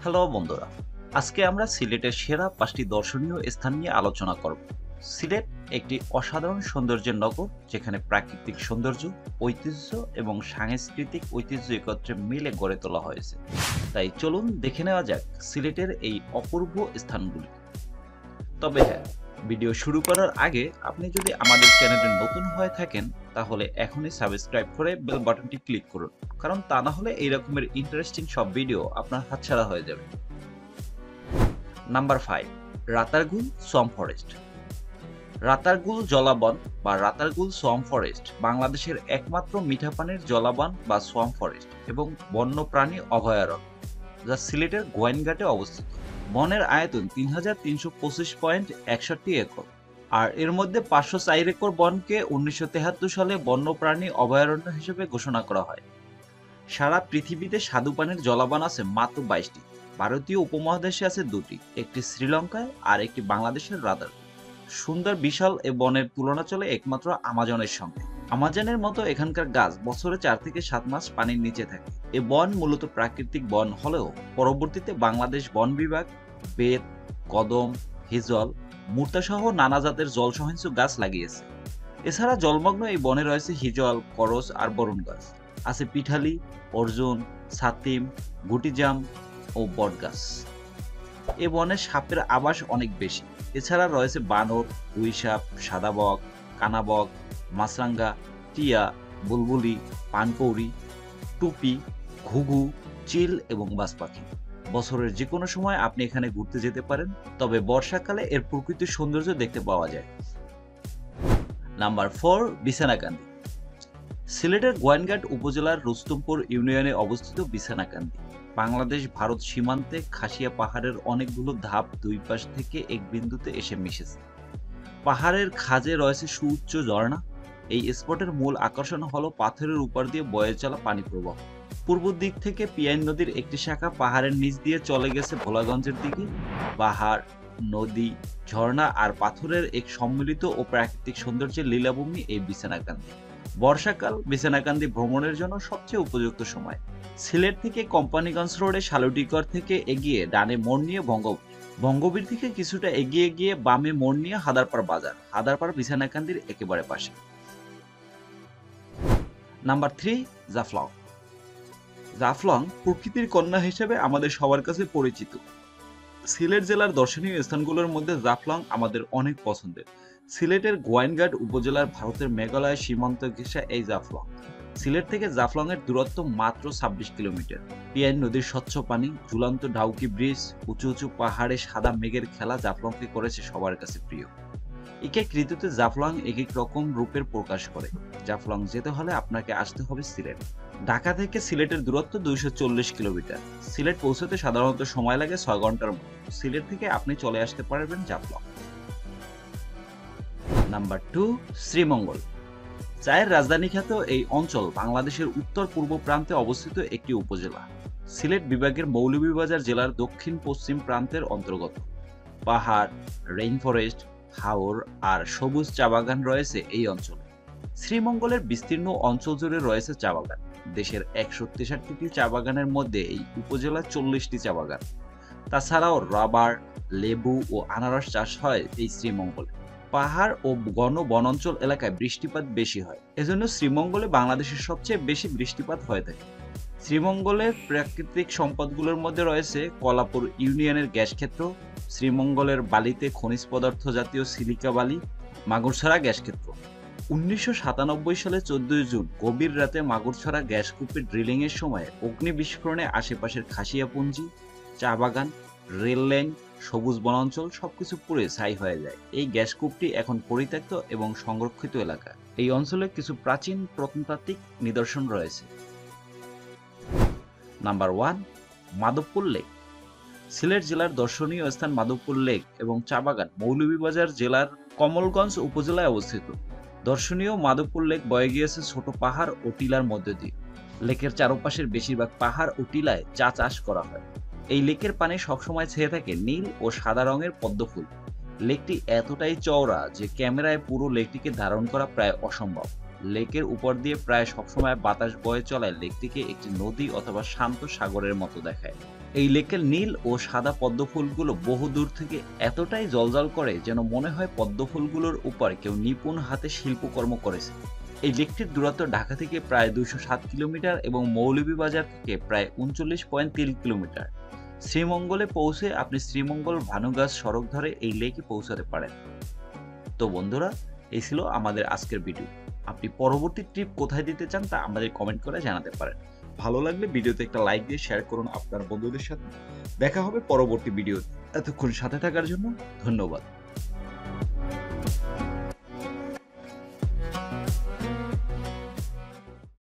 Hello বন্ধুরা, আজকে আমরা সিলেটের সেরা 5টি দর্শনীয় স্থান নিয়ে আলোচনা করব। সিলেট একটি অসাধারণ সৌন্দর্যের নগর, যেখানে প্রাকৃতিক সৌন্দর্য, ঐতিহ্য এবং সাংস্কৃতিক ঐতিহ্য একত্রে মিলে গড়ে তোলা হয়েছে। তাই চলুন দেখে নেওয়া যাক সিলেটের এই অপূর্ব স্থানগুলি। তবে হ্যাঁ, ভিডিও শুরু করার আগে আপনি যদি আমাদের চ্যানেলে নতুন হয়ে থাকেন, তাহলে এখনই সাবস্ক্রাইব করে বেল বাটনটি ক্লিক করুন, কারণ তা না হলে এই রকমের ইন্টারেস্টিং সব ভিডিও আপনার হাতছাড়া হয়ে যাবে। Number 5, Ratargul swamp forest. Ratargul জলাবন বা রাতারগুল সোয়াম্প ফরেস্ট বাংলাদেশের একমাত্র মিঠা পানির জলাবন বা সোয়াম্প ফরেস্ট এবং বন্যপ্রাণী অভয়ারণ্য, যা সিলেটের গোয়াইনঘাটে অবস্থিত। বনের আয়তন ৩,৩২৫.৬১ একর, আর এর মধ্যে ৫০৪ একর বনকে ১৯৭৩ সালে বন্যপ্রাণী অভয়ারণ্য হিসেবে ঘোষণা করা হয়। সারা পৃথিবীতে স্বাদু পানির জলাবন আছে মাত্র ২২টি। ভারতীয় উপমহাদেশে আছে ২টি, একটি শ্রীলঙ্কায় আর একটি বাংলাদেশের রাতারগুল। সুন্দর বিশাল এ বনের তুলনা চলে একমাত্র আমাজনের সঙ্গে। আমাজনের মতো এখানকার গাছ বছরে ৪ থেকে ৭ মাস পানির নিচে থাকে। এ বন মূলত প্রাকৃতিক বন হলেও পরবর্তীতে বাংলাদেশ বন বিভাগ বেত, কদম, হিজল, মুর্তাসহ নানা জাতের জল সহিষ্ণু গাছ লাগিয়েছে। এছাড়া জলমগ্ন এই বনে রয়েছে হিজল, করস আর বরুণ গাছ। আছে পিঠালি, অর্জুন, ছাতিম, গুটিজাম ও বটগাছ। এ বনে সাপের আবাস অনেক বেশি। এছাড়া রয়েছে বানর, গুইসাপ, সাদা বক, কানাবক, মাছরাঙ্গা, টিয়া, বুলবুলি, পানকৌড়ি, টুপি, ঘুঘু, চিল এবং বাজ পাখি। বছরের যে কোনো সময় আপনি এখানে ঘুরতে যেতে পারেন, তবে বর্ষাকালে এর প্রকৃতির সৌন্দর্য দেখতে পাওয়া যায়। নাম্বার 4, বিছানাকান্দি। সিলেটের গোয়াইনঘাট উপজেলার রুস্তমপুর ইউনিয়নে অবস্থিত বিছানাকান্দি বাংলাদেশ ভারত সীমান্তে খাসিয়া পাহাড়ের অনেকগুলো ধাপ দুই পাশ থেকে এক বিন্দুতে এসে মিশেছে। পাহাড়ের খাঁজে রয়েছে সুউচ্চ ঝর্ণা। এই স্পটের মূল আকর্ষণ হলো পাথরের উপর দিয়ে বয়ে চলা পানি প্রবাহ। পূর্ব দিক থেকে পিয়াইন নদীর একটি শাখা পাহাড়ের নিচ দিয়ে চলে গেছে ভোলাগঞ্জের দিকে। পাহাড়, নদী, ঝর্ণা আর পাথরের এক সম্মিলিত ও প্রাকৃতিক সৌন্দর্যের লীলাভূমি এই বিছানাকান্দি। বর্ষাকাল বিছানাকান্দি ভ্রমণের জন্য সবচেয়ে উপযুক্ত সময়। সিলেট থেকে কোম্পানিগঞ্জ রোডে শালুটিকর থেকে এগিয়ে ডানে মোড় নিয়ে বঙ্গবীর থেকে কিছুটা এগিয়ে গিয়ে বামে মোড় নিয়ে হাদারপাড় বাজার। হাদারপাড় বিছানাকান্দির একেবারে পাশে। নাম্বার 3, জাফলং। জাফলং প্রকৃতির কন্যা হিসেবে আমাদের সবার কাছে পরিচিত। সিলেট জেলার দর্শনীয় স্থানগুলোর মধ্যে জাফলং আমাদের অনেক পছন্দের। সিলেটের গোয়াইনঘাট উপজেলার ভারতের মেঘালয় সীমান্ত ঘেঁষা এই জাফলং। সিলেট থেকে জাফলং এর দূরত্ব মাত্র ২৬ কিলোমিটার। পিয়াইন নদীর স্বচ্ছ পানি, ঝুলন্ত ডাউকি ব্রিজ, উঁচু উঁচু পাহাড়ে সাদা মেঘের খেলা জাফলংকে করেছে সবার কাছে প্রিয়। এক এক ঋতুতে জাফলং এক এক রকম রূপের প্রকাশ করে। জাফলং যেতে হলে আপনাকে আসতে হবে সিলেট। ঢাকা থেকে সিলেটের দূরত্ব ২৪০ কিলোমিটার। সিলেট পৌঁছতে সাধারণত সময় লাগে ৬ ঘন্টার মতো। সিলেট থেকে আপনি চলে আসতে পারবেন জাফলং। নাম্বার 2, শ্রীমঙ্গল। চায়ের রাজধানী খ্যাত এই অঞ্চল বাংলাদেশের উত্তর পূর্ব প্রান্তে অবস্থিত একটি উপজেলা। সিলেট বিভাগের মৌলভীবাজার জেলার দক্ষিণ পশ্চিম প্রান্তের অন্তর্গত। পাহাড়, রেইন ফরেস্ট, হাওর আর সবুজ চা বাগান রয়েছে এই অঞ্চলে। শ্রীমঙ্গলের বিস্তীর্ণ অঞ্চল জুড়ে রয়েছে চা বাগান। দেশের ১৬৩টি চা বাগানের মধ্যে এই উপজেলায় ৪০টি চা বাগান। তাছাড়াও রাবার, লেবু ও আনারস চাষ হয় এই শ্রীমঙ্গলে। পাহাড় ও ঘন বনাঞ্চল এলাকায় বৃষ্টিপাত বেশি হয়, এজন্য শ্রীমঙ্গলে বাংলাদেশের সবচেয়ে বেশি বৃষ্টিপাত হয়ে থাকে। শ্রীমঙ্গলের প্রাকৃতিক সম্পদগুলোর মধ্যে রয়েছে কলাপুর ইউনিয়নের গ্যাস ক্ষেত্র, শ্রীমঙ্গলের বালিতে খনিজ পদার্থ জাতীয় সিলিকা বালি, মাগুরছড়া গ্যাস ক্ষেত্র। ১৯৯৭ সালে ১৪ জুন গভীর রাতে মাগুরছড়া গ্যাস কূপে ড্রিলিং এর সময় অগ্নি বিস্ফোরণে আশেপাশের খাসিয়াপুঞ্জি, চা বাগান, রেল লাইন, সবুজ বনাঞ্চল সবকিছু পুড়ে ছাই হয়ে যায়। এই গ্যাস কূপটি এখন পরিত্যক্ত এবং সংরক্ষিত এলাকা। এই অঞ্চলে কিছু প্রাচীন প্রত্নতাত্ত্বিক নিদর্শন রয়েছে। Number 1, Madhabpur lake. সিলেট জেলার দর্শনীয় স্থান মাধবপুর লেক এবং চা বাগান মৌলভীবাজার জেলার কমলগঞ্জ উপজেলায় অবস্থিত। দর্শনীয় মাধবপুর লেক বয়ে গিয়েছে ছোট পাহাড় ও টিলার মধ্য দিয়ে। লেকের চারপাশের বেশিরভাগ পাহাড় ও টিলায় চা চাষ করা হয়। এই লেকের পানি সবসময় ছেয়ে থাকে নীল ও সাদা রঙের পদ্মফুল। লেকটি এতটাই চওড়া যে ক্যামেরায় পুরো লেকটিকে ধারণ করা প্রায় অসম্ভব। লেকের উপর দিয়ে প্রায় সবসময় বাতাস বয়ে চলায় লেকটিকে একটি নদী অথবা শান্ত সাগরের মতো দেখায়। এই লেকের নীল ও সাদা পদ্ম ফুলগুলো বহু দূর থেকে এতটাই জ্বলজ্বল করে যেন মনে হয় পদ্ম ফুলগুলোর উপর কেউ নিপুণ হাতে শিল্পকর্ম করেছে। এই লেকটির দূরত্ব ঢাকা থেকে প্রায় 207 কিলোমিটার এবং মৌলভীবাজার থেকে প্রায় 39.3 কিলোমিটার। শ্রীমঙ্গলে পৌঁছে আপনি শ্রীমঙ্গল ভানুগাছ সড়ক ধরে এই লেকে পৌঁছাতে পারেন। তো বন্ধুরা, এই ছিল আমাদের আজকের ভিডিও। আপনি পরবর্তী ট্রিপ কোথায় দিতে চান তা আমাদের কমেন্ট করে জানাতে পারেন। ভালো লাগলে ভিডিওতে একটা লাইক দিয়ে শেয়ার করুন আপনার বন্ধুদের সাথে। দেখা হবে পরবর্তী ভিডিওতে। এতক্ষণ সাথে থাকার জন্য ধন্যবাদ।